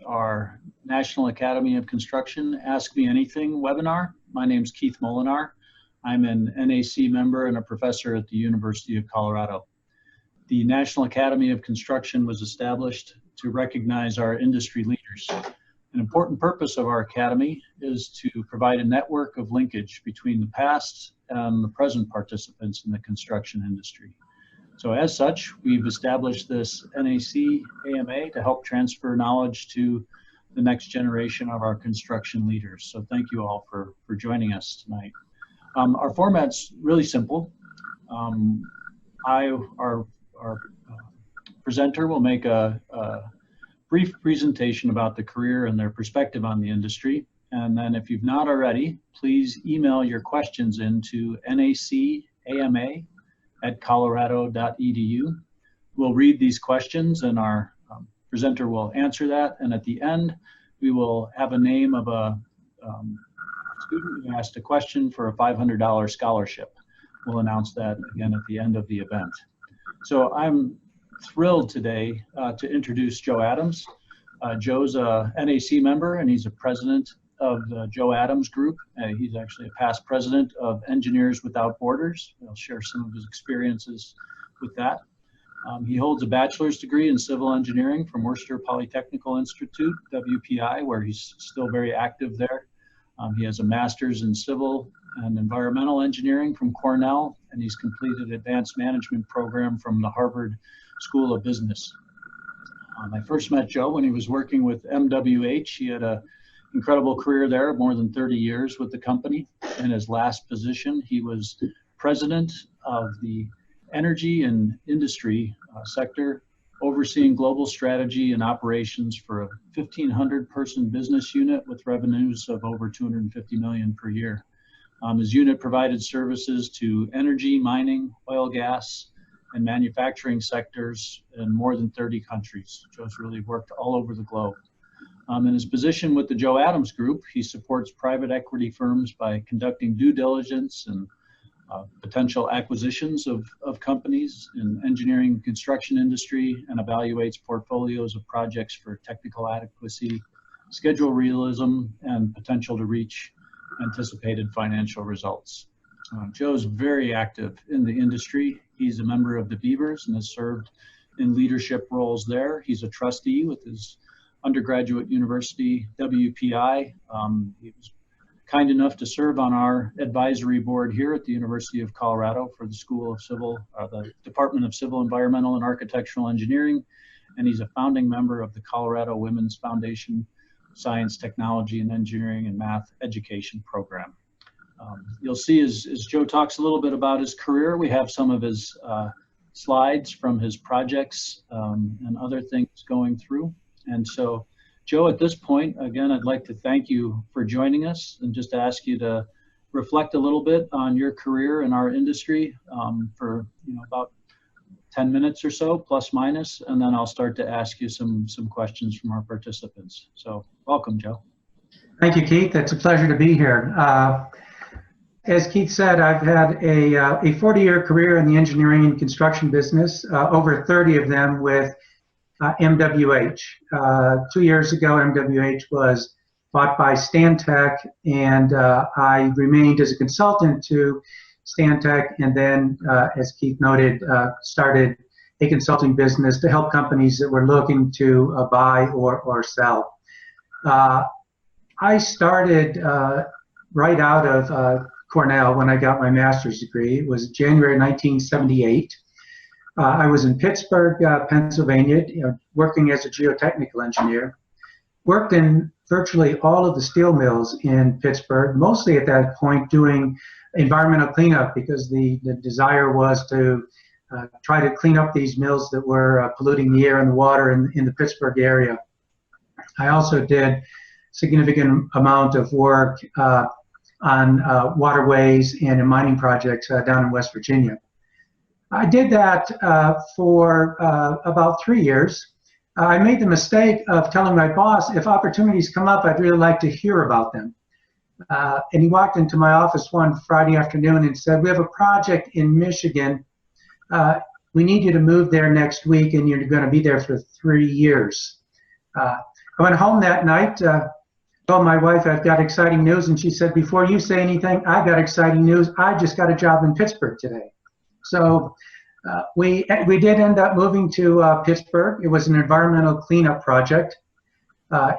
our National Academy of Construction Ask Me Anything webinar. My name's Keith Molenaar. I'm an NAC member and a professor at the University of Colorado. The National Academy of Construction was established to recognize our industry leaders. An important purpose of our academy is to provide a network of linkage between the past and the present participants in the construction industry. So as such, we've established this NAC AMA to help transfer knowledge to the next generation of our construction leaders. So thank you all for joining us tonight. Our format's really simple. Our presenter will make a brief presentation about the career and their perspective on the industry. And then if you've not already, please email your questions into nacama@colorado.edu. We'll read these questions and our presenter will answer that. And at the end, we will have a name of a student who asked a question for a $500 scholarship. We'll announce that again at the end of the event. So I'm thrilled today to introduce Joe Adams. Joe's a NAC member and he's a president of the Joe Adams Group. He's actually a past president of Engineers Without Borders. I'll share some of his experiences with that. He holds a bachelor's degree in civil engineering from Worcester Polytechnical Institute, WPI, where he's still very active there. He has a master's in civil and environmental engineering from Cornell, and he's completed an advanced management program from the Harvard School of Business. I first met Joe when he was working with MWH. He had an incredible career there, more than 30 years with the company. In his last position, he was president of the energy and industry sector, overseeing global strategy and operations for a 1,500 person business unit with revenues of over 250 million per year. His unit provided services to energy, mining, oil, gas, and manufacturing sectors in more than 30 countries. Joe's really worked all over the globe. In his position with the Joe Adams Group, he supports private equity firms by conducting due diligence and potential acquisitions of companies in engineering and construction industry, and evaluates portfolios of projects for technical adequacy, schedule realism, and potential to reach anticipated financial results. Joe's very active in the industry. He's a member of the Beavers and has served in leadership roles there. He's a trustee with his undergraduate university, WPI. He was kind enough to serve on our advisory board here at the University of Colorado for the the Department of Civil, Environmental, and Architectural Engineering. And he's a founding member of the Colorado Women's Foundation Science, Technology, and Engineering and Math Education Program. You'll see as Joe talks a little bit about his career, we have some of his slides from his projects and other things going through. And so, Joe, at this point, again, I'd like to thank you for joining us and just ask you to reflect a little bit on your career in our industry for about 10 minutes or so, plus minus, and then I'll start to ask you some questions from our participants. So welcome, Joe. Thank you, Keith. It's a pleasure to be here. As Keith said, I've had a 40-year career in the engineering and construction business, over 30 of them with MWH. 2 years ago, MWH was bought by Stantec, and I remained as a consultant to Stantec, and then, as Keith noted, started a consulting business to help companies that were looking to buy or sell. I started right out of Cornell when I got my master's degree. It was January 1978. I was in Pittsburgh, Pennsylvania, working as a geotechnical engineer. Worked in virtually all of the steel mills in Pittsburgh, mostly at that point doing environmental cleanup, because the desire was to try to clean up these mills that were polluting the air and the water in the Pittsburgh area. I also did significant amount of work on waterways and in mining projects down in West Virginia. I did that for about 3 years. I made the mistake of telling my boss, if opportunities come up, I'd really like to hear about them. And he walked into my office one Friday afternoon and said, we have a project in Michigan. We need you to move there next week, and you're going to be there for 3 years. I went home that night, told my wife I've got exciting news, and she said, before you say anything, I got exciting news. I just got a job in Pittsburgh today. So we did end up moving to Pittsburgh. It was an environmental cleanup project.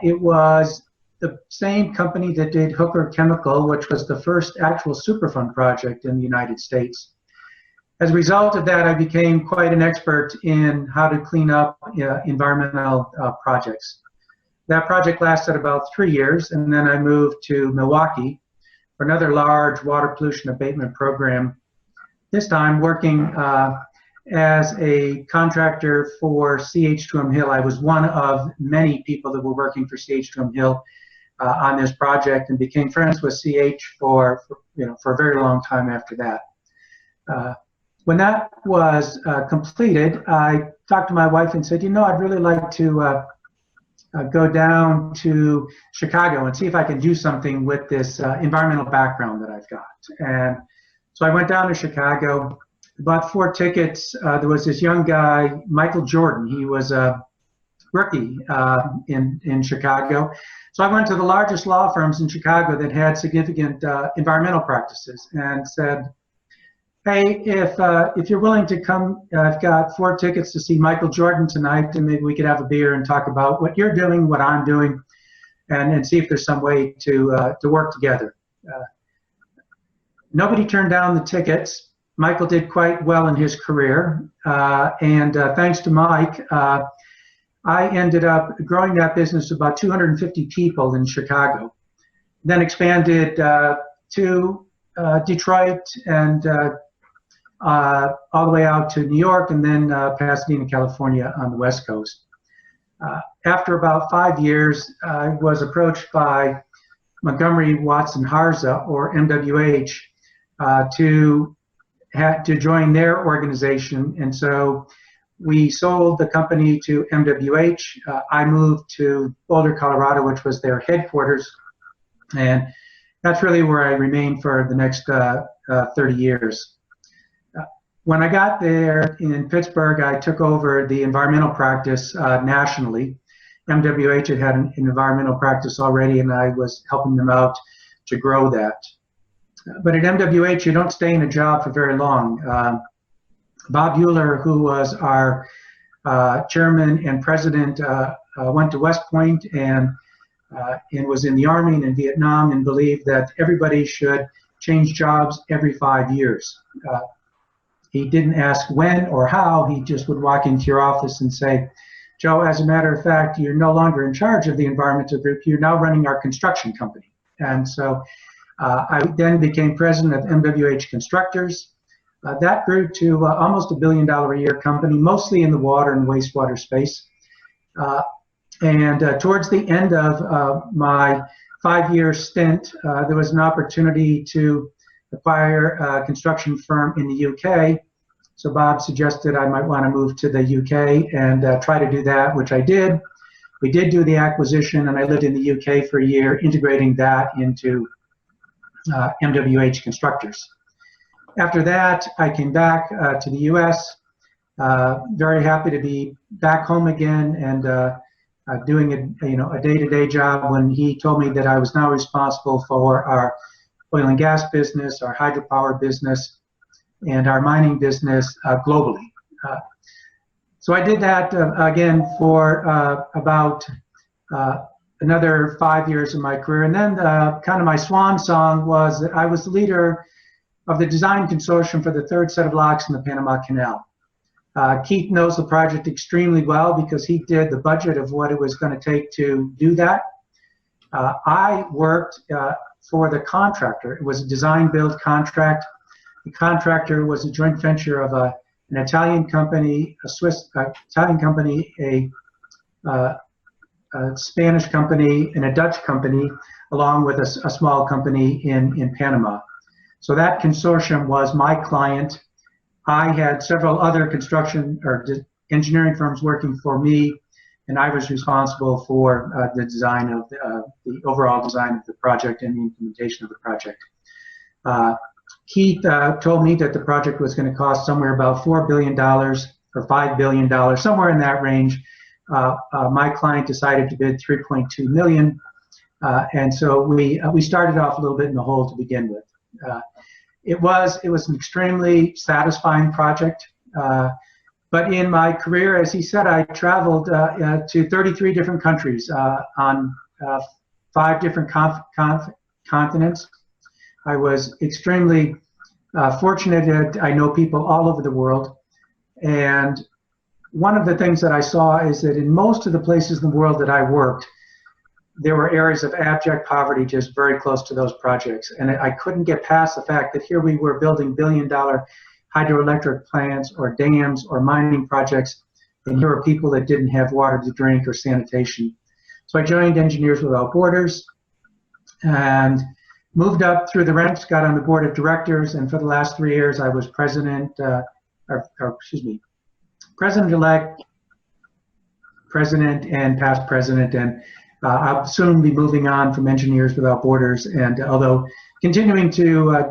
It was the same company that did Hooker Chemical, which was the first actual Superfund project in the United States. As a result of that, I became quite an expert in how to clean up environmental projects. That project lasted about 3 years, and then I moved to Milwaukee for another large water pollution abatement program, this time working as a contractor for CH2M Hill. I was one of many people that were working for CH2M Hill on this project, and became friends with CH for a very long time after that. When that was completed, I talked to my wife and said, I'd really like to go down to Chicago and see if I can do something with this environmental background that I've got. And so I went down to Chicago, bought 4 tickets. There was this young guy, Michael Jordan. He was a rookie in Chicago. So I went to the largest law firms in Chicago that had significant environmental practices and said, hey, if you're willing to come, I've got 4 tickets to see Michael Jordan tonight, and maybe we could have a beer and talk about what you're doing, what I'm doing, and see if there's some way to work together. Nobody turned down the tickets. Michael did quite well in his career, and thanks to Mike, I ended up growing that business to about 250 people in Chicago, then expanded to Detroit and all the way out to New York, and then Pasadena, California on the West Coast. After about 5 years, I was approached by Montgomery Watson Harza, or MWH, to join their organization, and so we sold the company to MWH. I moved to Boulder, Colorado, which was their headquarters, and that's really where I remained for the next 30 years. When I got there in Pittsburgh, I took over the environmental practice nationally. MWH had an environmental practice already, and I was helping them out to grow that. But at MWH, you don't stay in a job for very long. Bob Euler, who was our chairman and president, went to West Point and was in the Army and in Vietnam, and believed that everybody should change jobs every 5 years. He didn't ask when or how. He just would walk into your office and say, Joe, as a matter of fact, you're no longer in charge of the environmental group. You're now running our construction company. And so I then became president of MWH Constructors. That grew to almost $1 billion a year company, mostly in the water and wastewater space. And towards the end of my 5-year stint, there was an opportunity to acquire a construction firm in the UK. So Bob suggested I might want to move to the UK and try to do that, which I did. We did do the acquisition, and I lived in the UK for a year, integrating that into MWH Constructors. After that, I came back to the US, very happy to be back home again and doing a day-to-day job, when he told me that I was now responsible for our oil and gas business, our hydropower business, and our mining business globally. So I did that again for about another 5 years of my career. And then kind of my swan song was that I was the leader of the design consortium for the 3rd set of locks in the Panama Canal. Keith knows the project extremely well because he did the budget of what it was going to take to do that. I worked for the contractor. It was a design-build contract. The contractor was a joint venture of an Italian company, a Swiss Italian company, a Spanish company, and a Dutch company, along with a small company in Panama. So that consortium was my client. I had several other construction or engineering firms working for me, and I was responsible for the design of the overall design of the project and the implementation of the project. Keith told me that the project was going to cost somewhere about $4 billion or $5 billion, somewhere in that range, my client decided to bid 3.2 million, and so we started off a little bit in the hole to begin with. It was an extremely satisfying project. But in my career, as he said, I traveled to 33 different countries on 5 different continents. I was extremely fortunate that I know people all over the world. And one of the things that I saw is that in most of the places in the world that I worked, there were areas of abject poverty just very close to those projects. And I couldn't get past the fact that here we were building billion-dollar hydroelectric plants or dams or mining projects, and here were people that didn't have water to drink or sanitation. So I joined Engineers Without Borders and moved up through the ranks, got on the board of directors, and for the last 3 years I was president-elect, president and past president, and I'll soon be moving on from Engineers Without Borders, and although continuing to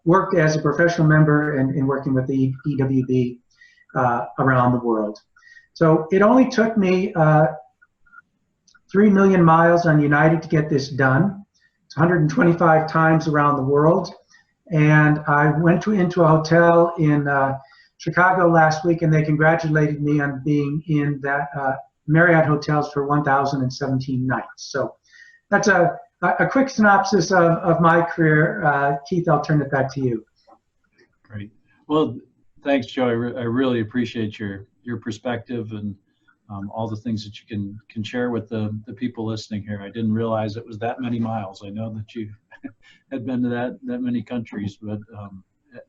work as a professional member and working with the EWB around the world. So it only took me 3 million miles on United to get this done. It's 125 times around the world, and I went into a hotel in Chicago last week, and they congratulated me on being in that Marriott hotels for 1,017 nights. So that's a quick synopsis of my career. Keith, I'll turn it back to you. Great. Well, thanks, Joe. I really appreciate your perspective and all the things that you can share with the people listening here. I didn't realize it was that many miles. I know that you had been to that many countries, but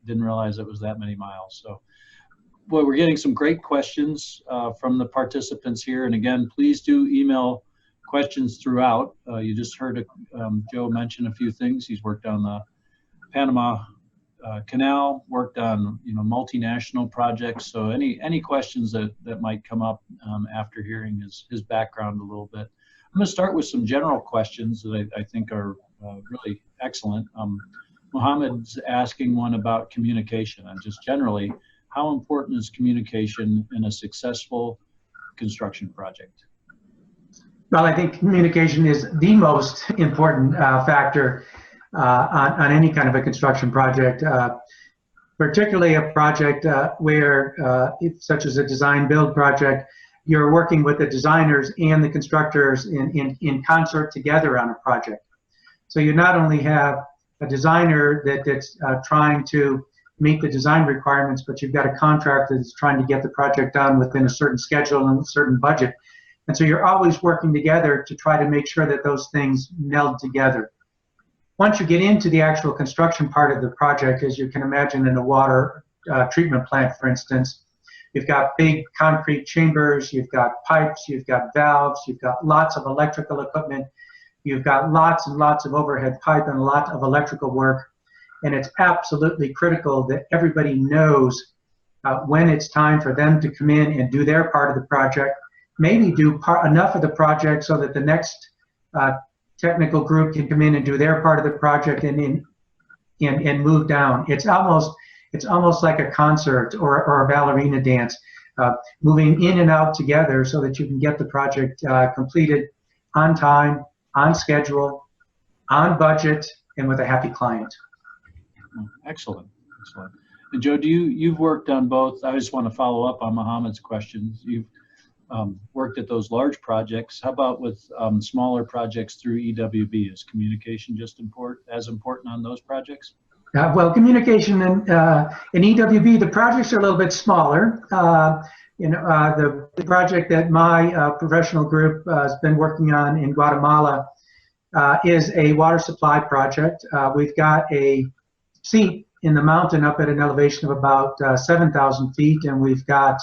didn't realize it was that many miles. So, boy, we're getting some great questions from the participants here. And again, please do email questions throughout. You just heard Joe mention a few things. He's worked on the Panama Canal, worked on multinational projects. So any questions that might come up after hearing his background a little bit. I'm going to start with some general questions that I think are really excellent. Mohammed's asking one about communication and just generally, how important is communication in a successful construction project? Well, I think communication is the most important factor on any kind of a construction project, particularly a project where, such as a design-build project, you're working with the designers and the constructors in concert together on a project. So you not only have a designer that's trying to meet the design requirements, but you've got a contractor that's trying to get the project done within a certain schedule and a certain budget. And so you're always working together to try to make sure that those things meld together. Once you get into the actual construction part of the project, as you can imagine in a water treatment plant, for instance, you've got big concrete chambers, you've got pipes, you've got valves, you've got lots of electrical equipment, you've got lots and lots of overhead pipe and a lot of electrical work. And it's absolutely critical that everybody knows when it's time for them to come in and do their part of the project, maybe do enough of the project so that the next technical group can come in and do their part of the project and move down. It's almost like a concert or a ballerina dance, moving in and out together so that you can get the project completed on time, on schedule, on budget, and with a happy client. Excellent, excellent. And Joe, you've worked on both? I just want to follow up on Mohammed's questions. You've worked at those large projects. How about with smaller projects through EWB? Is communication just as important on those projects? Well, communication in EWB, the projects are a little bit smaller. The project that my professional group has been working on in Guatemala is a water supply project. We've got a seat in the mountain up at an elevation of about 7,000 feet, and we've got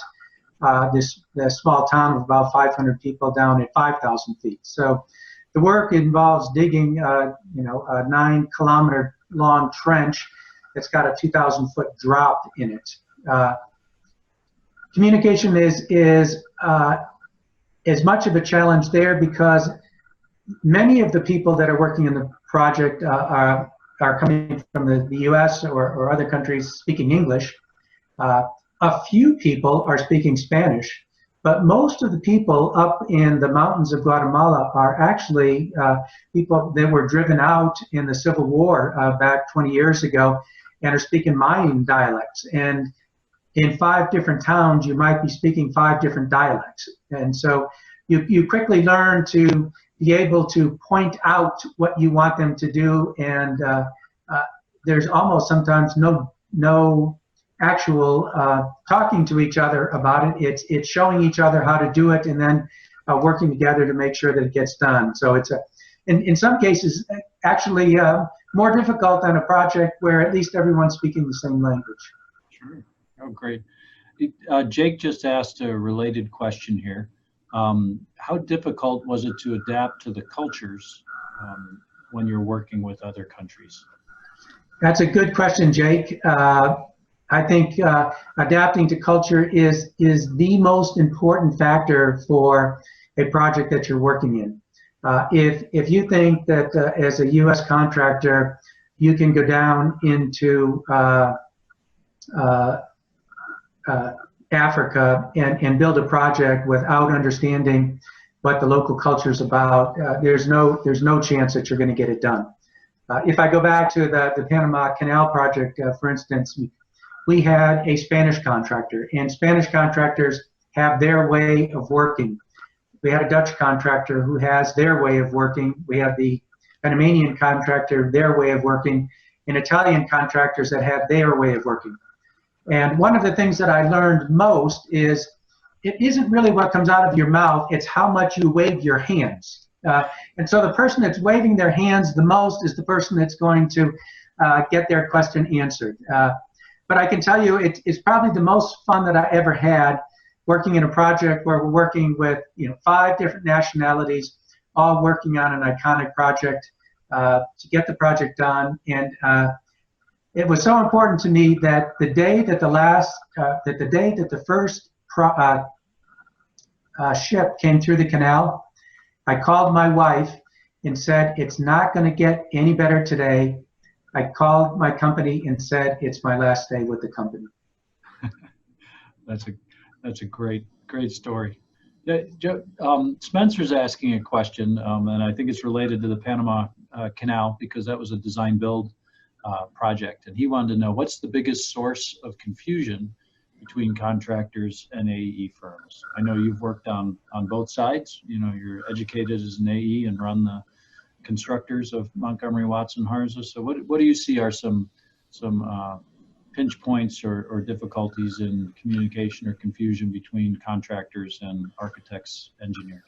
this small town of about 500 people down at 5,000 feet. So the work involves digging, a 9-kilometer long trench that's got a 2,000-foot drop in it. Communication is as much of a challenge there because many of the people that are working in the project are coming from the U.S. or other countries speaking English. A few people are speaking Spanish, But most of the people up in the mountains of Guatemala are actually people that were driven out in the Civil War back 20 years ago and are speaking Mayan dialects. And in 5 different towns, you might be speaking 5 different dialects. And so you quickly learn to be able to point out what you want them to do. And there's almost sometimes no actual talking to each other about it. It's showing each other how to do it and then working together to make sure that it gets done. So it's in some cases actually more difficult than a project where at least everyone's speaking the same language. Sure. Oh, great. Jake just asked a related question here. How difficult was it to adapt to the cultures when you're working with other countries? That's a good question, Jake. I think adapting to culture is the most important factor for a project that you're working in. If you think that as a U.S. contractor, you can go down into Africa and build a project without understanding what the local culture is about, there's no chance that you're going to get it done. If I go back to the Panama Canal project, for instance, we had a Spanish contractor, and Spanish contractors have their way of working. We had a Dutch contractor who has their way of working. We have the Panamanian contractor, their way of working, and Italian contractors that have their way of working. And one of the things that I learned most is it isn't really what comes out of your mouth, it's how much you wave your hands. And so the person that's waving their hands the most is the person that's going to get their question answered. But I can tell you it's probably the most fun that I ever had working in a project where we're working with 5 different nationalities, all working on an iconic project to get the project done. And it was so important to me that the day that the first ship came through the canal, I called my wife and said, "It's not going to get any better today." I called my company and said, "It's my last day with the company." That's a great story. Spencer's asking a question, and I think it's related to the Panama Canal because that was a design build project, and he wanted to know what's the biggest source of confusion between contractors and AE firms. I know you've worked on both sides. You're educated as an AE and run the constructors of Montgomery Watson Harza. So what do you see are some pinch points or difficulties in communication or confusion between contractors and architects, engineers?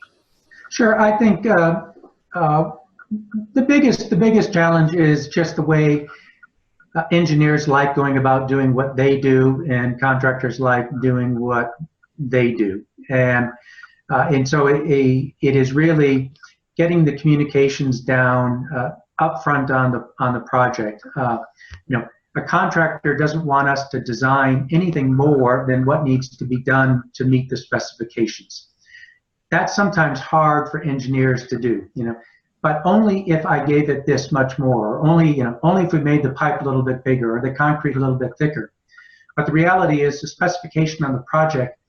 Sure, I think the biggest challenge is just the way engineers like going about doing what they do, and contractors like doing what they do, and so it is really getting the communications down up front on the project. A contractor doesn't want us to design anything more than what needs to be done to meet the specifications. That's sometimes hard for engineers to do, but only if I gave it this much more, or only if we made the pipe a little bit bigger or the concrete a little bit thicker. But the reality is the specification on the project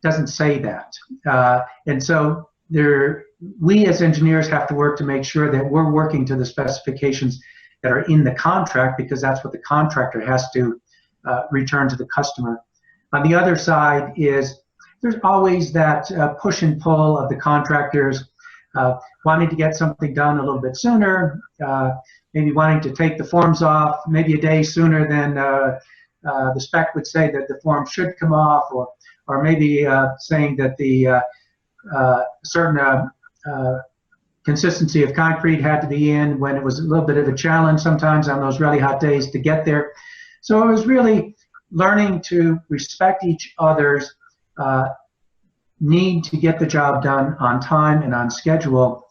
doesn't say that. And so we as engineers have to work to make sure that we're working to the specifications that are in the contract, because that's what the contractor has to return to the customer. On the other side is there's always that push and pull of the contractors wanting to get something done a little bit sooner, maybe wanting to take the forms off maybe a day sooner than the spec would say that the form should come off, or maybe saying that the certain consistency of concrete had to be in when it was a little bit of a challenge sometimes on those really hot days to get there. So it was really learning to respect each other's need to get the job done on time and on schedule,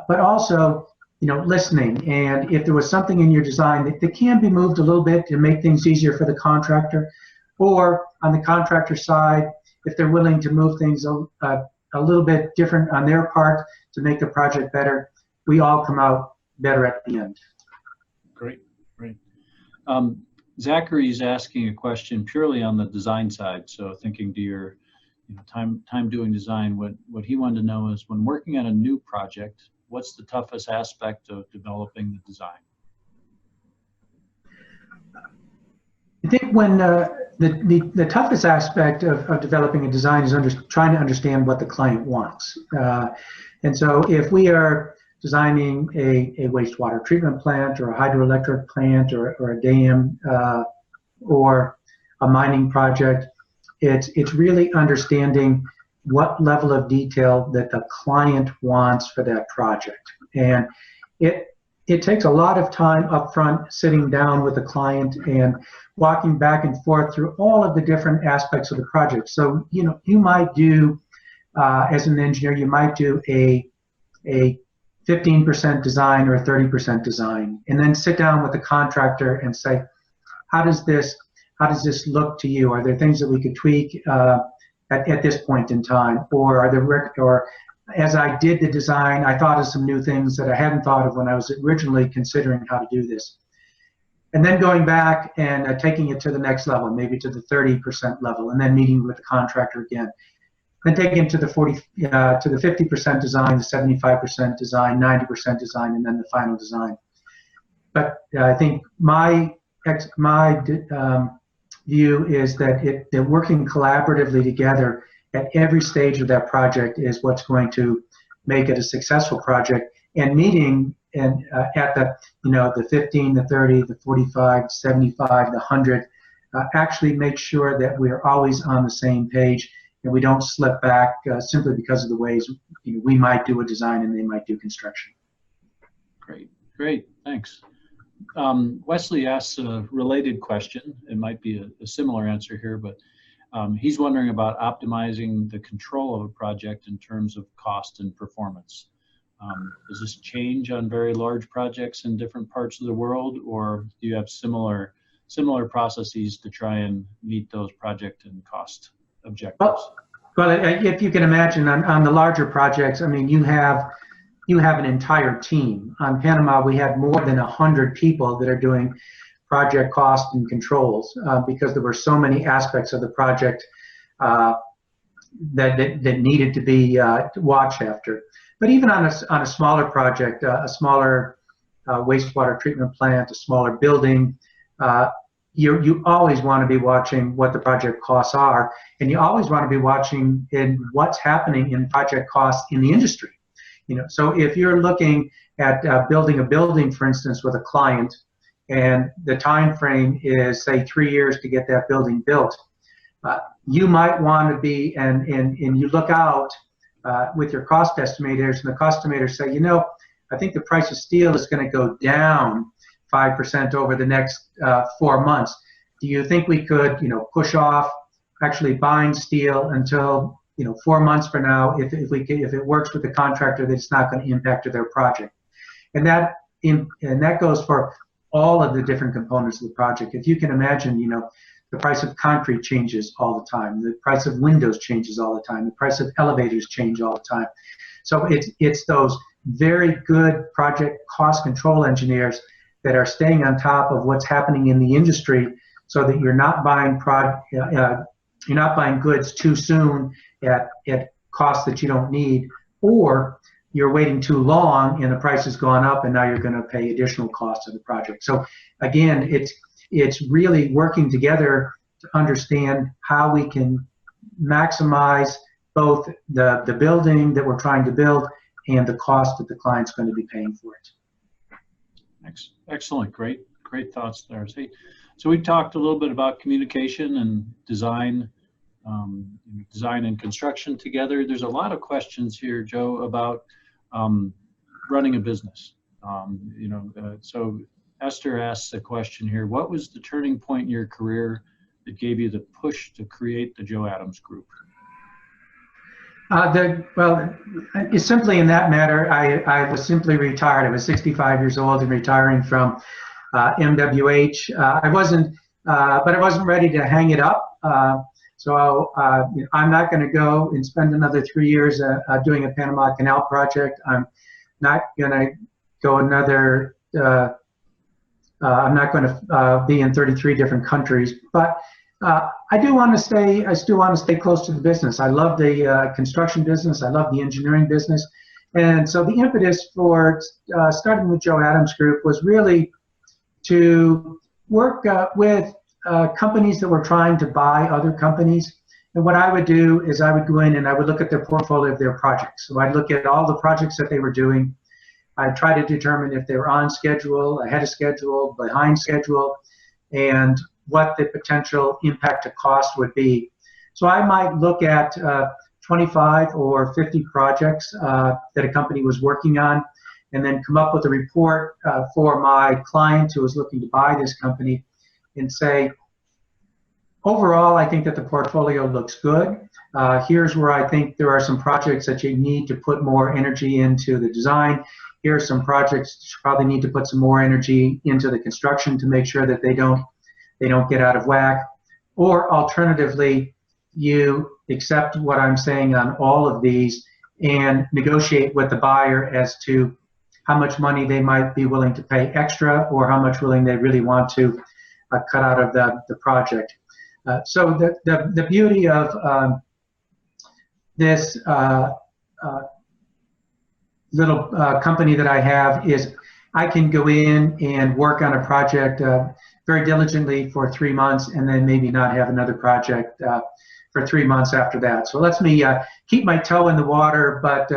but also listening. And if there was something in your design that can be moved a little bit to make things easier for the contractor, or on the contractor side, if they're willing to move things a little bit different on their part to make the project better, we all come out better at the end. Great. Zachary's asking a question purely on the design side. So thinking to your time doing design. What he wanted to know is, when working on a new project, what's the toughest aspect of developing the design? I think when the toughest aspect of developing a design is trying to understand what the client wants. And so if we are designing a wastewater treatment plant or a hydroelectric plant or a dam or a mining project, it's really understanding what level of detail that the client wants for that project. And it takes a lot of time up front sitting down with the client and walking back and forth through all of the different aspects of the project. So, you might do, as an engineer, you might do a 15% design or a 30% design, and then sit down with the contractor and say, how does this look to you? Are there things that we could tweak at this point in time? Or as I did the design, I thought of some new things that I hadn't thought of when I was originally considering how to do this. And then going back and taking it to the next level, maybe to the 30% level, and then meeting with the contractor again. Then taking it to the 50% design, the 75% design, 90% design, and then the final design. But I think my view is that working collaboratively together at every stage of that project is what's going to make it a successful project. And meeting at the 15, the 30, the 45, 75, the 100, actually make sure that we're always on the same page and we don't slip back simply because of the ways we might do a design and they might do construction. Great, thanks. Wesley asks a related question. It might be a similar answer here, but he's wondering about optimizing the control of a project in terms of cost and performance. Does this change on very large projects in different parts of the world, or do you have similar processes to try and meet those project and cost objectives? Well, if you can imagine, on the larger projects, I mean, you have an entire team. On Panama, we had more than 100 people that are doing project cost and controls because there were so many aspects of the project that needed to be watched after. But even on a smaller project, a smaller wastewater treatment plant, a smaller building, you always want to be watching what the project costs are, and you always want to be watching in what's happening in project costs in the industry. So if you're looking at building a building, for instance, with a client, and the time frame is, say, 3 years to get that building built, you might want to be, and you look out with your cost estimators, and the cost estimators say, I think the price of steel is going to go down 5% over the next 4 months. Do you think we could, push off actually buying steel until 4 months from now, if it works with the contractor, that it's not going to impact their project? And that goes for all of the different components of the project. If you can imagine, the price of concrete changes all the time. The price of windows changes all the time. The price of elevators change all the time. So it's those very good project cost control engineers that are staying on top of what's happening in the industry, so that you're not buying goods too soon at costs that you don't need, or you're waiting too long and the price has gone up and now you're going to pay additional costs of the project. So again, it's really working together to understand how we can maximize both the building that we're trying to build and the cost that the client's going to be paying for it. Excellent, great thoughts there. So we talked a little bit about communication and design and construction together. There's a lot of questions here, Joe, about running a business. So Esther asks a question here: what was the turning point in your career that gave you the push to create the Joe Adams Group? Well, it's simply in that matter, I was simply retired. I was 65 years old and retiring from MWH. But I wasn't ready to hang it up. So I'm not going to go and spend another 3 years doing a Panama Canal project. I'm not going to go another. I'm not going to be in 33 different countries. But I do want to stay. I still want to stay close to the business. I love the construction business. I love the engineering business, and so the impetus for starting with Joe Adams Group was really to work with companies that were trying to buy other companies. And what I would do is I would go in and I would look at their portfolio of their projects. So I'd look at all the projects that they were doing. I'd try to determine if they were on schedule, ahead of schedule, behind schedule, and what the potential impact to cost would be. So I might look at 25 or 50 projects that a company was working on, and then come up with a report for my client who was looking to buy this company and say, overall, I think that the portfolio looks good. Here's where I think there are some projects that you need to put more energy into the design. Here are some projects that you probably need to put some more energy into the construction to make sure that they don't get out of whack. Or alternatively, you accept what I'm saying on all of these and negotiate with the buyer as to how much money they might be willing to pay extra or how much willing they really want to cut out of the project. So the beauty of this little company that I have is I can go in and work on a project very diligently for 3 months and then maybe not have another project for 3 months after that. So it lets me keep my toe in the water, but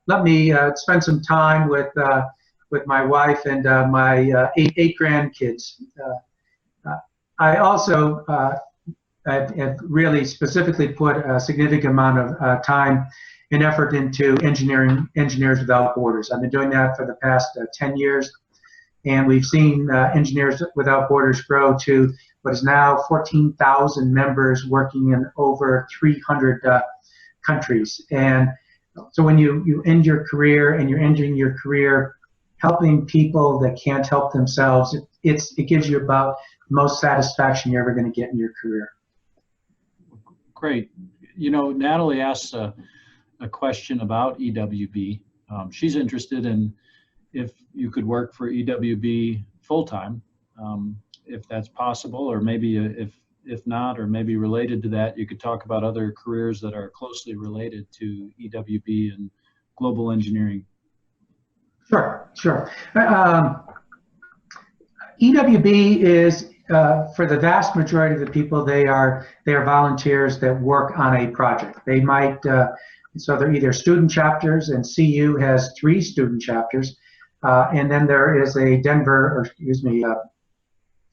let me spend some time with my wife and my eight grandkids. I also have really specifically put a significant amount of time and effort into Engineers Without Borders. I've been doing that for the past 10 years, and we've seen Engineers Without Borders grow to what is now 14,000 members working in over 300 countries. And so when you end your career and you're ending your career helping people that can't help themselves, it gives you about the most satisfaction you're ever going to get in your career. Great. You know, Natalie asked a question about EWB. She's interested in if you could work for EWB full-time, if that's possible, or maybe if not, or maybe related to that, you could talk about other careers that are closely related to EWB and global engineering. Sure. EWB is, for the vast majority of the people, they are volunteers that work on a project. They might, so they're either student chapters, and CU has 3 student chapters, and then there is a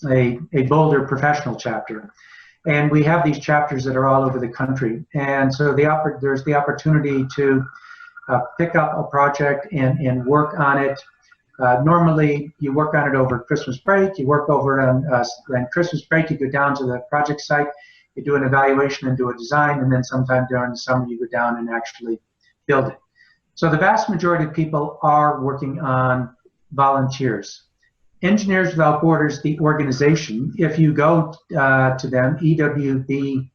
a Boulder professional chapter. And we have these chapters that are all over the country. And so there's the opportunity to pick up a project and work on it. Normally, you work on it over Christmas break. You work over it on Christmas break. You go down to the project site. You do an evaluation and do a design, and then sometime during the summer you go down and actually build it. So the vast majority of people are working on volunteers. Engineers Without Borders, the organization, if you go to them, ewb.org,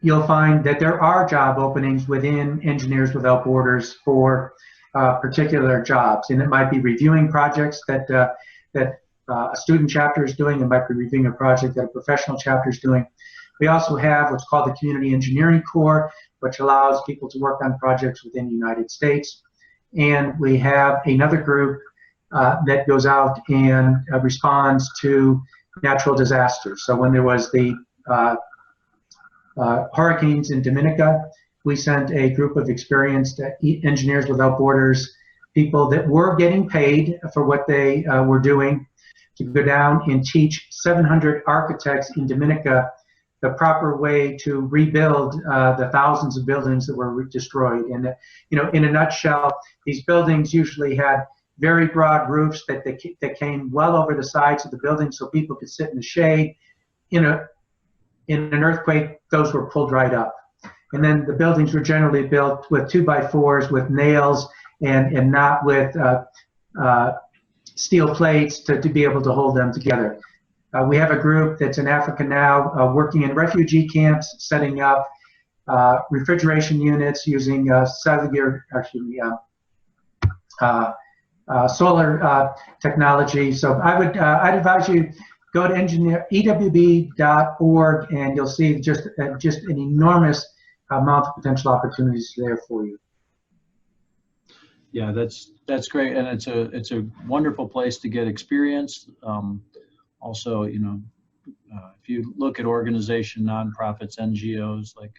you'll find that there are job openings within Engineers Without Borders for particular jobs. And it might be reviewing projects that a student chapter is doing. It might be reviewing a project that a professional chapter is doing. We also have what's called the Community Engineering Corps, which allows people to work on projects within the United States. And we have another group that goes out and responds to natural disasters. So when there was the hurricanes in Dominica, we sent a group of experienced Engineers Without Borders people that were getting paid for what they were doing to go down and teach 700 architects in Dominica the proper way to rebuild the thousands of buildings that were destroyed. And in a nutshell, these buildings usually had very broad roofs that came well over the sides of the building so people could sit in the shade. In an earthquake, those were pulled right up. And then the buildings were generally built with 2x4s with nails and not with steel plates to be able to hold them together. We have a group that's in Africa now working in refugee camps, setting up refrigeration units using solar technology. So I'd advise you go to ewb.org and you'll see just an enormous amount of potential opportunities there for you. Yeah, that's great, and it's a wonderful place to get experience. Also, you know, if you look at organization, nonprofits, NGOs like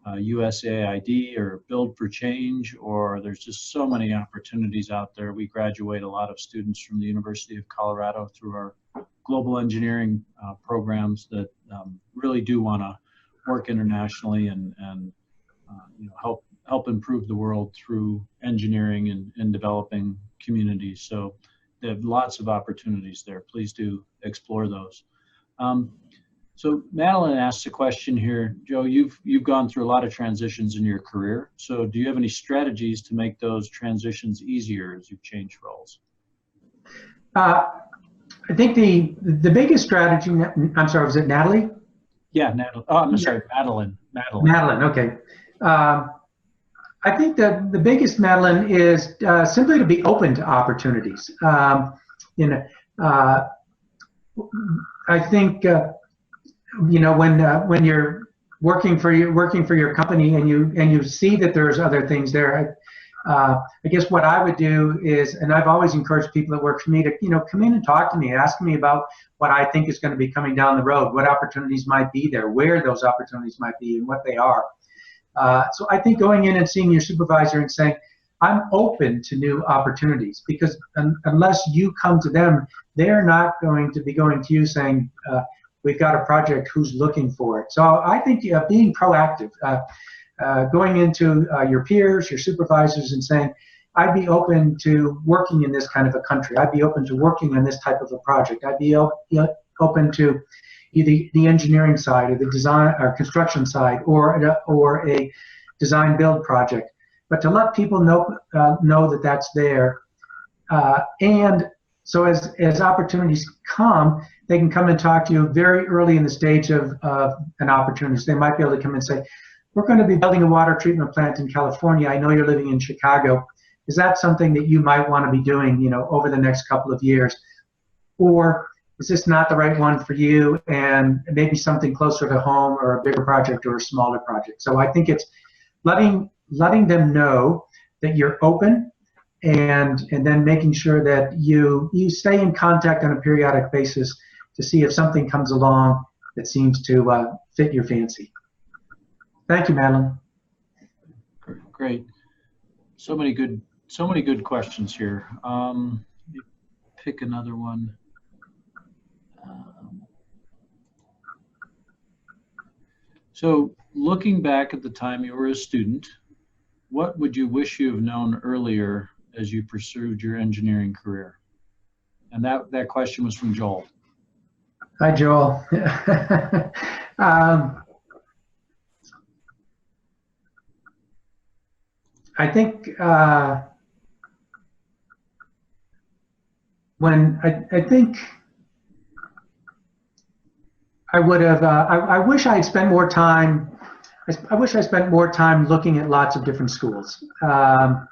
USAID or Build for Change, or there's just so many opportunities out there. We graduate a lot of students from the University of Colorado through our global engineering programs that really do want to work internationally and you know, help improve the world through engineering and developing communities. So they have lots of opportunities there. Please do explore those. So Madeline asked a question here. Joe, you've gone through a lot of transitions in your career. So do you have any strategies to make those transitions easier as you've changed roles? I think the biggest strategy, I'm sorry, was it Natalie? Yeah, Natalie. Oh, I'm sorry, Madeline. Madeline, okay. I think that the biggest, Madeline, is simply to be open to opportunities. You know, I think you know, when you're working for your company and you see that there's other things there, I guess what I would do is, and I've always encouraged people that work for me to, you know, come in and talk to me, ask me about what I think is going to be coming down the road, what opportunities might be there, where those opportunities might be, and what they are. So I think going in and seeing your supervisor and saying, I'm open to new opportunities, because unless you come to them, they're not going to be going to you saying, we've got a project, who's looking for it? So I think being proactive, going into your peers, your supervisors, and saying, I'd be open to working in this kind of a country. I'd be open to working on this type of a project. I'd be open to either the engineering side or the design or construction side or a design build project. But to let people know that that's there. And so as opportunities come, they can come and talk to you very early in the stage of an opportunity. So they might be able to come and say, we're going to be building a water treatment plant in California. I know you're living in Chicago. Is that something that you might want to be doing, you know, over the next couple of years? Or is this not the right one for you, and maybe something closer to home, or a bigger project or a smaller project? So I think it's letting them know that you're open, and then making sure that you stay in contact on a periodic basis to see if something comes along that seems to fit your fancy. Thank you, Madeline. Great. So many good questions here. Let me pick another one. So looking back at the time you were a student, what would you wish you have known earlier as you pursued your engineering career? And that question was from Joel. Hi, Joel. I think I would have. I wish I had spent more time. I wish I spent more time looking at lots of different schools. I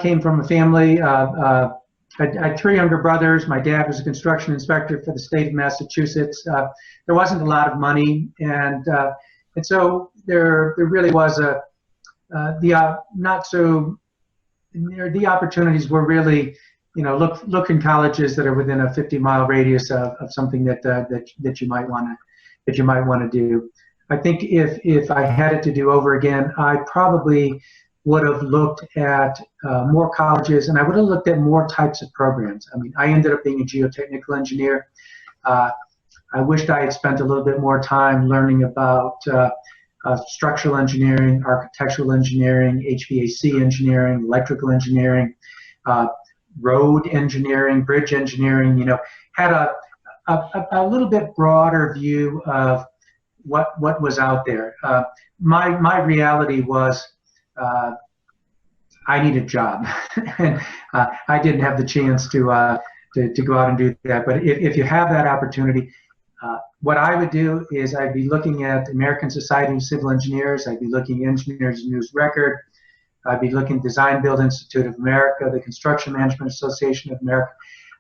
came from a family. I had 3 younger brothers. My dad was a construction inspector for the state of Massachusetts. There wasn't a lot of money, and so there really was the opportunities were really, you know, look in colleges that are within a 50-mile radius of something that you might want to do. I think if I had it to do over again, I probably would have looked at more colleges, and I would have looked at more types of programs. I mean, I ended up being a geotechnical engineer. I wished I had spent a little bit more time learning about structural engineering, architectural engineering, HVAC engineering, electrical engineering, road engineering, bridge engineering. You know, had a little bit broader view of what was out there. My reality was I needed a job, and I didn't have the chance to go out and do that. But if you have that opportunity, what I would do is I'd be looking at American Society of Civil Engineers. I'd be looking at Engineers News Record. I'd be looking at Design Build Institute of America, the Construction Management Association of America.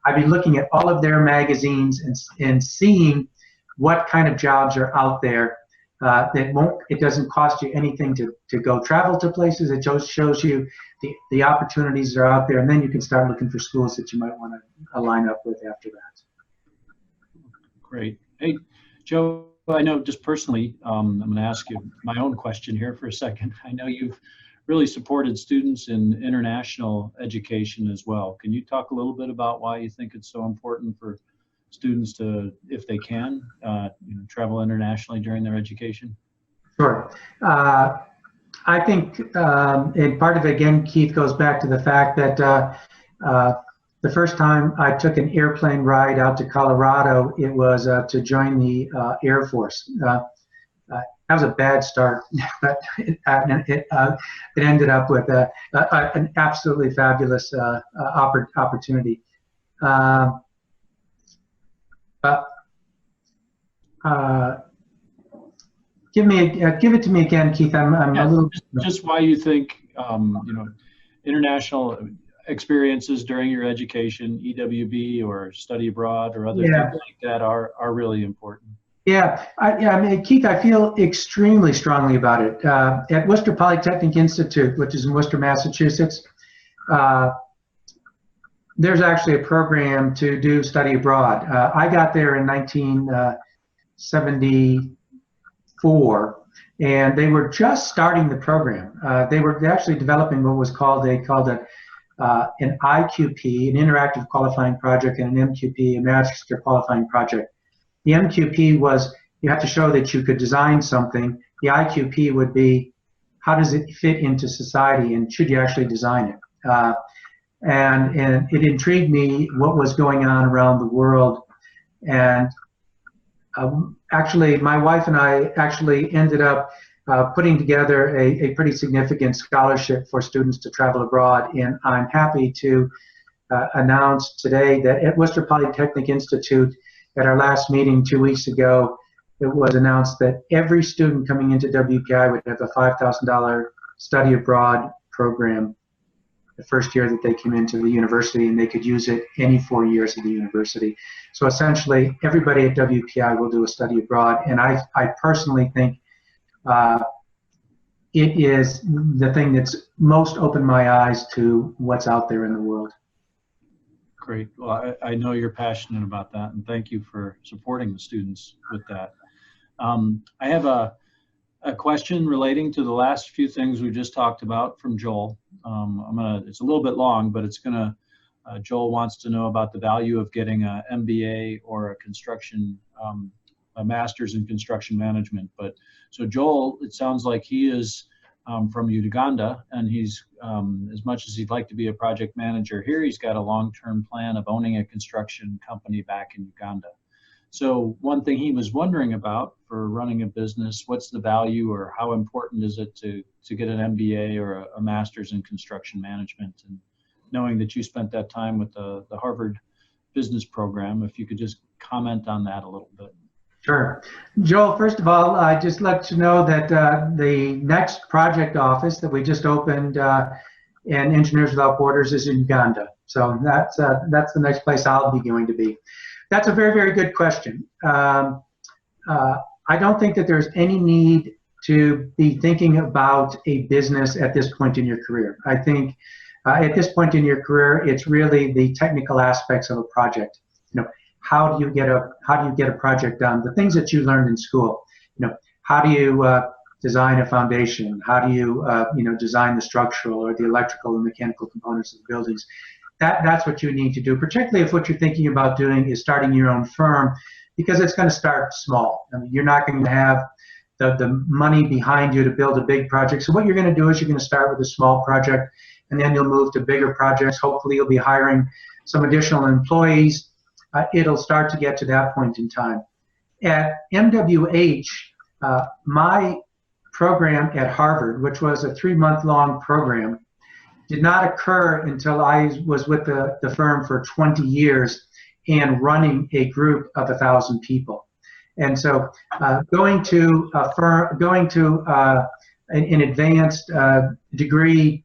I'd be looking at all of their magazines and seeing what kind of jobs are out there. It doesn't cost you anything to go travel to places. It just shows you the opportunities that are out there, and then you can start looking for schools that you might want to line up with after that. Great. Hey, Joe, I know just personally, I'm going to ask you my own question here for a second. I know you've really supported students in international education as well. Can you talk a little bit about why you think it's so important for students to, if they can, travel internationally during their education? Sure. I think, and part of it, again, Keith, goes back to the fact that the first time I took an airplane ride out to Colorado, it was to join the Air Force. That was a bad start, but it ended up with an absolutely fabulous opportunity. Give it to me again, Keith. I'm a little. Just why you think international experiences during your education, EWB or study abroad or other things like that are really important. Yeah, I mean, Keith, I feel extremely strongly about it. At Worcester Polytechnic Institute, which is in Worcester, Massachusetts, there's actually a program to do study abroad. I got there in 1974, and they were just starting the program. They were actually developing what was called an IQP, an interactive qualifying project, and an MQP, a master qualifying project. The MQP was you have to show that you could design something. The IQP would be how does it fit into society and should you actually design it? And it intrigued me what was going on around the world. And actually, my wife and I actually ended up putting together a pretty significant scholarship for students to travel abroad. And I'm happy to announce today that at Worcester Polytechnic Institute, at our last meeting 2 weeks ago, it was announced that every student coming into WPI would have a $5,000 study abroad program the first year that they came into the university, and they could use it any 4 years of the university. So essentially, everybody at WPI will do a study abroad, and I personally think it is the thing that's most opened my eyes to what's out there in the world. Great. Well, I know you're passionate about that, and thank you for supporting the students with that. I have a question relating to the last few things we just talked about from Joel. It's a little bit long, but it's Joel wants to know about the value of getting an MBA or a master's in construction management. So Joel, it sounds like he is from Uganda, and he's, as much as he'd like to be a project manager here, he's got a long-term plan of owning a construction company back in Uganda. So one thing he was wondering about for running a business, what's the value or how important is it to get an MBA or a master's in construction management? And knowing that you spent that time with the Harvard business program, if you could just comment on that a little bit. Sure. Joel, first of all, I'd just let you know that the next project office that we just opened in Engineers Without Borders is in Uganda. So that's the next place I'll be going to be. That's a very, very good question. I don't think that there's any need to be thinking about a business at this point in your career. I think at this point in your career, it's really the technical aspects of a project. How do you get a project done? The things that you learned in school. How do you design a foundation? How do you design the structural or the electrical and mechanical components of the buildings? That's what you need to do, particularly if what you're thinking about doing is starting your own firm, because it's going to start small. I mean, you're not going to have the money behind you to build a big project. So what you're going to do is you're going to start with a small project, and then you'll move to bigger projects. Hopefully you'll be hiring some additional employees. It'll start to get to that point in time. At MWH, my program at Harvard, which was a 3-month-long program, did not occur until I was with the firm for 20 years and running a group of 1,000 people. And so going to an advanced degree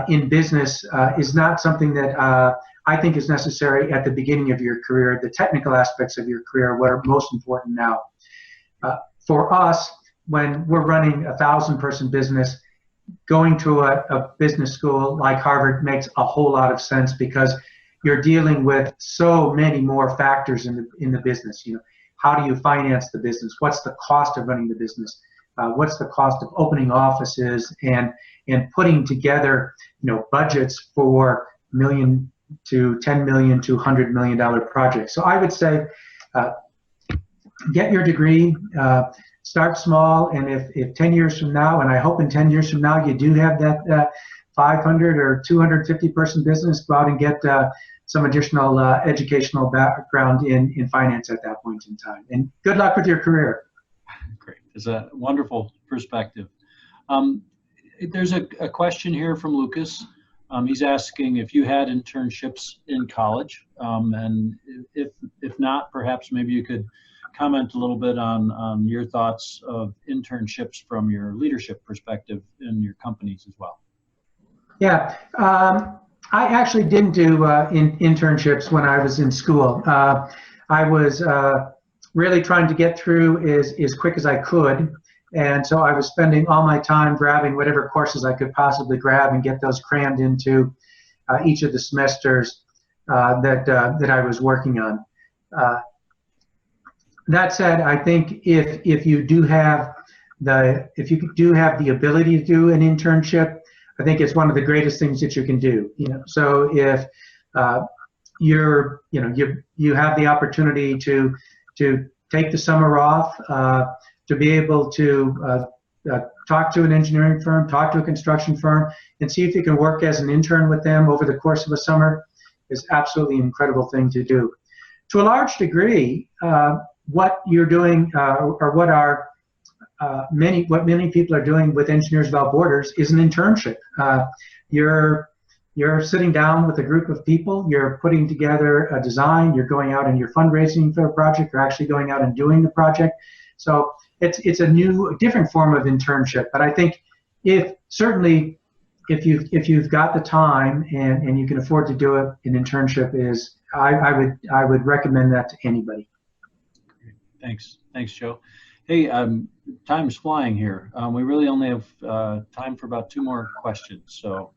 in business is not something that I think is necessary at the beginning of your career. The technical aspects of your career are what are most important now. For us, when we're running a 1,000-person business, going to a business school like Harvard makes a whole lot of sense, because you're dealing with so many more factors in the business. You know, how do you finance the business? What's the cost of running the business? What's the cost of opening offices and putting together, you know, budgets for $1 million to $10 million to $100 million projects? So I would say, get your degree. Start small, and if 10 years from now, and I hope in 10 years from now, you do have that 500 or 250 person business, go out and get some additional educational background in finance at that point in time. And good luck with your career. Great. It's a wonderful perspective. There's a question here from Lucas. He's asking if you had internships in college, and if not, perhaps maybe you could comment a little bit on your thoughts of internships from your leadership perspective in your companies as well. Yeah, I actually didn't do internships when I was in school. I was really trying to get through as quick as I could, and so I was spending all my time grabbing whatever courses I could possibly grab and get those crammed into each of the semesters that I was working on. That said, I think if you do have the ability to do an internship, I think it's one of the greatest things that you can do. You know, so if you have the opportunity to take the summer off, to be able to talk to an engineering firm, talk to a construction firm, and see if you can work as an intern with them over the course of a summer, is absolutely an incredible thing to do. To a large degree, what you're doing, or what many people are doing with Engineers Without Borders, is an internship. You're sitting down with a group of people, you're putting together a design, you're going out and you're fundraising for a project, you're actually going out and doing the project. So it's a different form of internship. But I think if you've got the time and you can afford to do it, an internship is, I would recommend that to anybody. Thanks, Joe. Hey, time's flying here. We really only have time for about 2 more questions, so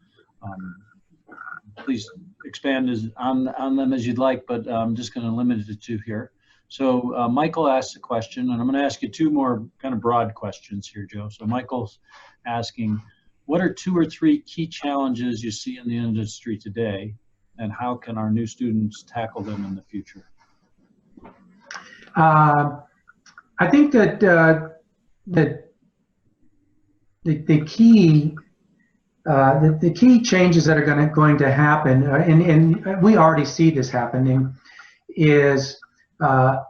please expand on them as you'd like, but I'm just going to limit it to 2 here. So Michael asked a question, and I'm going to ask you 2 more kind of broad questions here, Joe. So Michael's asking, what are 2 or 3 key challenges you see in the industry today, and how can our new students tackle them in the future? I think that the key changes that are going to happen, and we already see this happening, is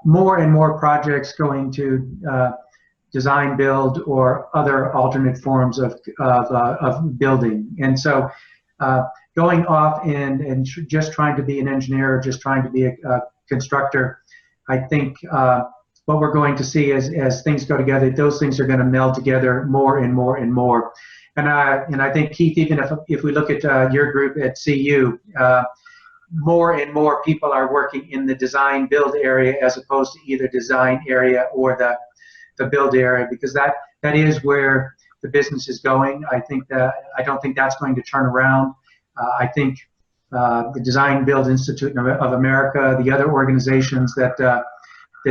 more and more projects going to design build or other alternate forms of building. And so going off and just trying to be an engineer or just trying to be a constructor, I think what we're going to see as things go together, those things are going to meld together more and more and more. And I think, Keith, even if we look at your group at CU, more and more people are working in the design build area as opposed to either design area or the build area, because that is where the business is going. I don't think that's going to turn around. I think the Design Build Institute of America, the other organizations that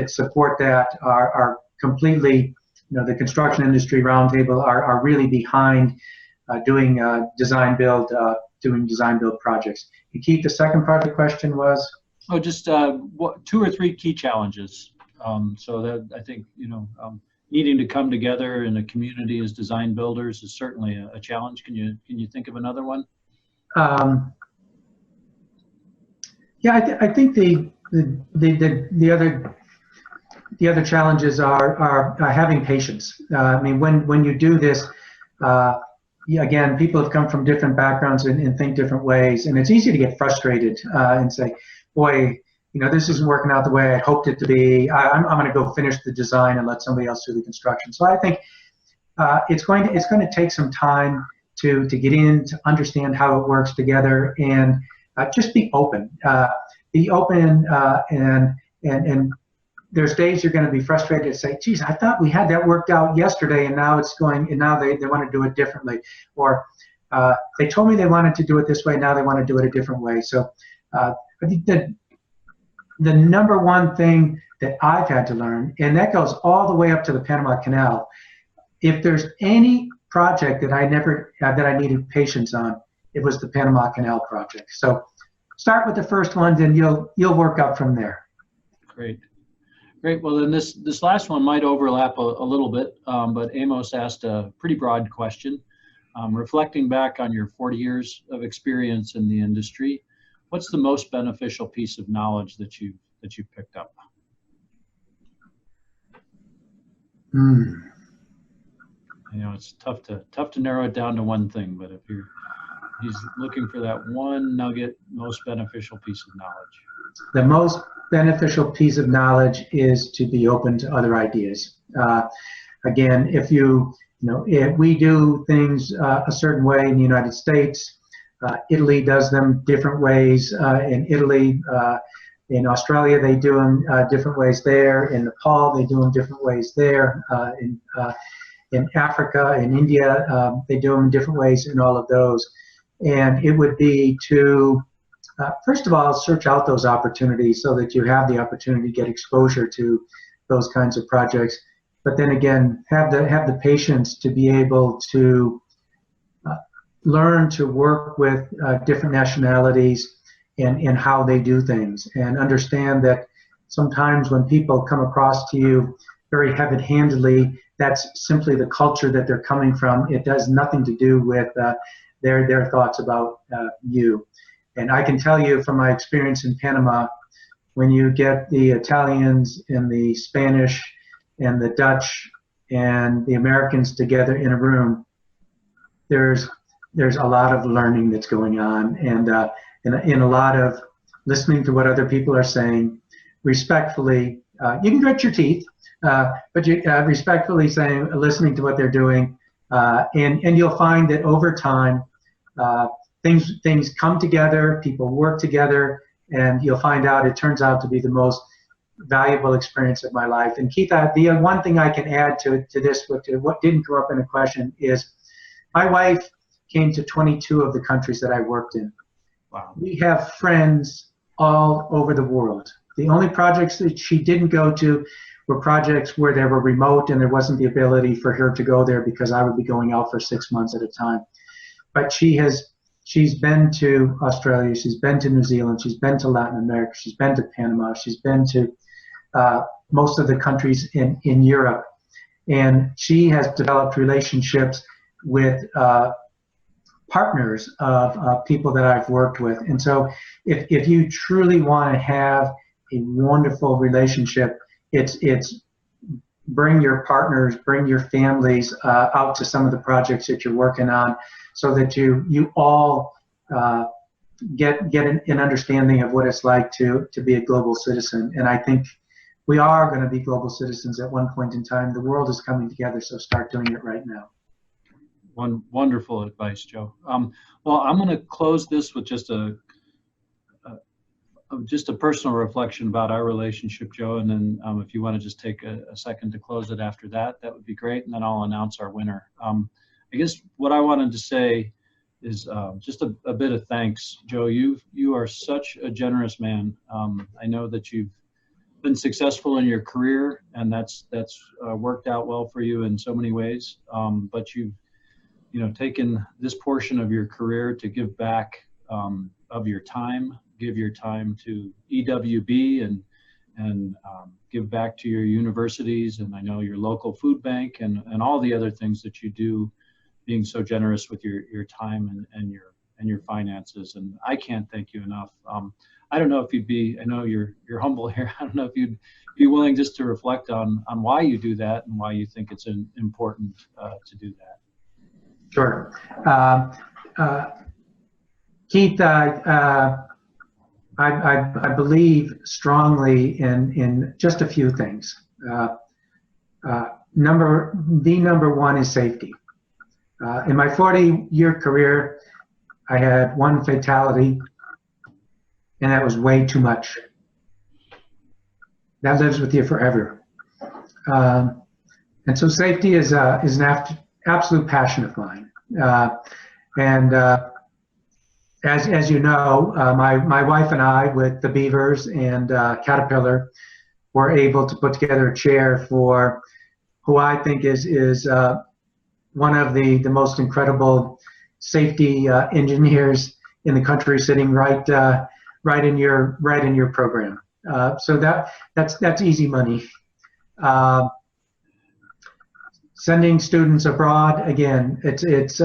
support that are completely, the construction industry roundtable are really behind doing design build projects. And Keith, the second part of the question was? Oh, just 2 or 3 key challenges. So that I think, needing to come together in a community as design builders is certainly a challenge. Can you think of another one? Yeah, I think the other challenges are having patience. I mean, when you do this, again, people have come from different backgrounds and think different ways, and it's easy to get frustrated and say, boy, this isn't working out the way I hoped it to be. I'm going to go finish the design and let somebody else do the construction. So I think it's going to take some time to get in, to understand how it works together, and just be open. Be open, and there's days you're going to be frustrated and say, geez, I thought we had that worked out yesterday, and now it's going, and now they want to do it differently. Or they told me they wanted to do it this way, now they want to do it a different way. So I think that the number one thing that I've had to learn, and that goes all the way up to the Panama Canal, if there's any project that I needed patience on, it was the Panama Canal project. So start with the first ones, and you'll work up from there. Great. Great. Well, then this last one might overlap a little bit, but Amos asked a pretty broad question. Reflecting back on your 40 years of experience in the industry, what's the most beneficial piece of knowledge that you picked up? You know, it's tough to narrow it down to one thing, but if he's looking for that one nugget, most beneficial piece of knowledge. The most beneficial piece of knowledge is to be open to other ideas. Again, if we do things a certain way in the United States, Italy does them different ways. In Italy, in Australia, they do them different ways there. In Nepal, they do them different ways there. In Africa, in India, they do them different ways in all of those. And it would be to, first of all, search out those opportunities so that you have the opportunity to get exposure to those kinds of projects. But then again, have the patience to be able to learn to work with different nationalities and how they do things, and understand that sometimes when people come across to you very heavy-handedly, that's simply the culture that they're coming from. It has nothing to do with their thoughts about you. And I can tell you from my experience in Panama, when you get the Italians and the Spanish and the Dutch and the Americans together in a room, there's a lot of learning that's going on, and in a lot of listening to what other people are saying, respectfully. You can grit your teeth, but you respectfully listening to what they're doing, and you'll find that over time, things come together, people work together, and you'll find out it turns out to be the most valuable experience of my life. And Keith, the one thing I can add to this, what didn't come up in a question, is my wife came to 22 of the countries that I worked in. Wow. We have friends all over the world. The only projects that she didn't go to were projects where they were remote and there wasn't the ability for her to go there because I would be going out for 6 months at a time. But she's been to Australia, she's been to New Zealand, she's been to Latin America, she's been to Panama, she's been to most of the countries in Europe. And she has developed relationships with partners of people that I've worked with. And so if you truly want to have a wonderful relationship, it's bring your partners, bring your families out to some of the projects that you're working on, so that you all get an understanding of what it's like to be a global citizen. And I think we are going to be global citizens at one point in time. The world is coming together, so start doing it right now. Wonderful advice, Joe. Well, I'm going to close this with just a personal reflection about our relationship, Joe, and then if you want to just take a second to close it after that, that would be great, and then I'll announce our winner. I guess what I wanted to say is just a bit of thanks, Joe. You are such a generous man. I know that you've been successful in your career, and that's worked out well for you in so many ways. But you've taken this portion of your career to give back of your time, give your time to EWB and give back to your universities, and I know your local food bank and all the other things that you do, being so generous with your time and your finances. And I can't thank you enough. I don't know if you'd be, I know you're humble here, I don't know if you'd be willing just to reflect on why you do that and why you think it's important to do that. Sure. Keith, I believe strongly in just a few things. Number one is safety. In my 40-year career, I had one fatality and that was way too much. That lives with you forever. And so safety is an absolute passion of mine. As you know, my wife and I, with the Beavers and Caterpillar, were able to put together a chair for who I think is one of the most incredible safety engineers in the country, sitting right in your program. So that's easy money. Sending students abroad, again, it's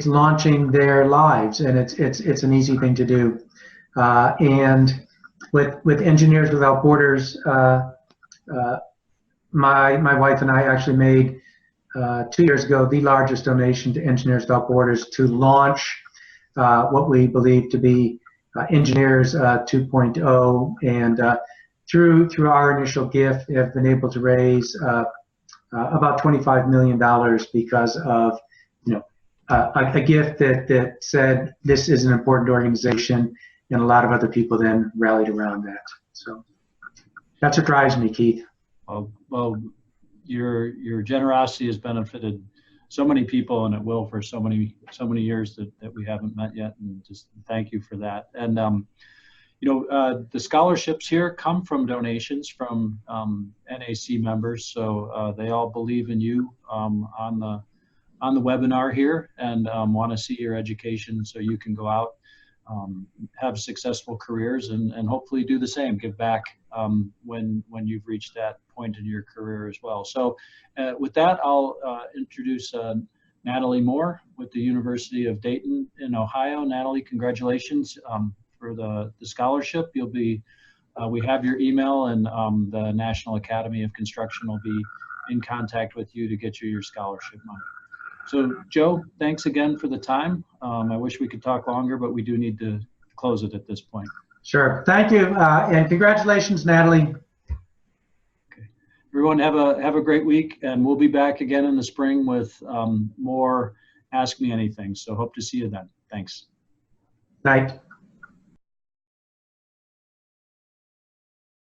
launching their lives, and it's an easy thing to do. And with Engineers Without Borders, my wife and I actually made 2 years ago the largest donation to Engineers Without Borders to launch what we believe to be Engineers 2.0, and through our initial gift have been able to raise about $25 million because of a gift that said this is an important organization, and a lot of other people then rallied around that. So that's what drives me, Keith. Well, your generosity has benefited so many people, and it will for so many years that we haven't met yet. And just thank you for that. And the scholarships here come from donations from NAC members, so they all believe in you on the webinar here, and want to see your education so you can go out, have successful careers, and hopefully do the same, give back when you've reached that point in your career as well. So with that, I'll introduce Natalie Moore with the University of Dayton in Ohio. Natalie, congratulations for the scholarship. You'll be, we have your email, and the National Academy of Construction will be in contact with you to get you your scholarship money. So Joe, thanks again for the time. I wish we could talk longer, but we do need to close it at this point. Sure, thank you, and congratulations, Natalie. Okay, everyone have a great week, and we'll be back again in the spring with more Ask Me Anything. So hope to see you then. Thanks. Night.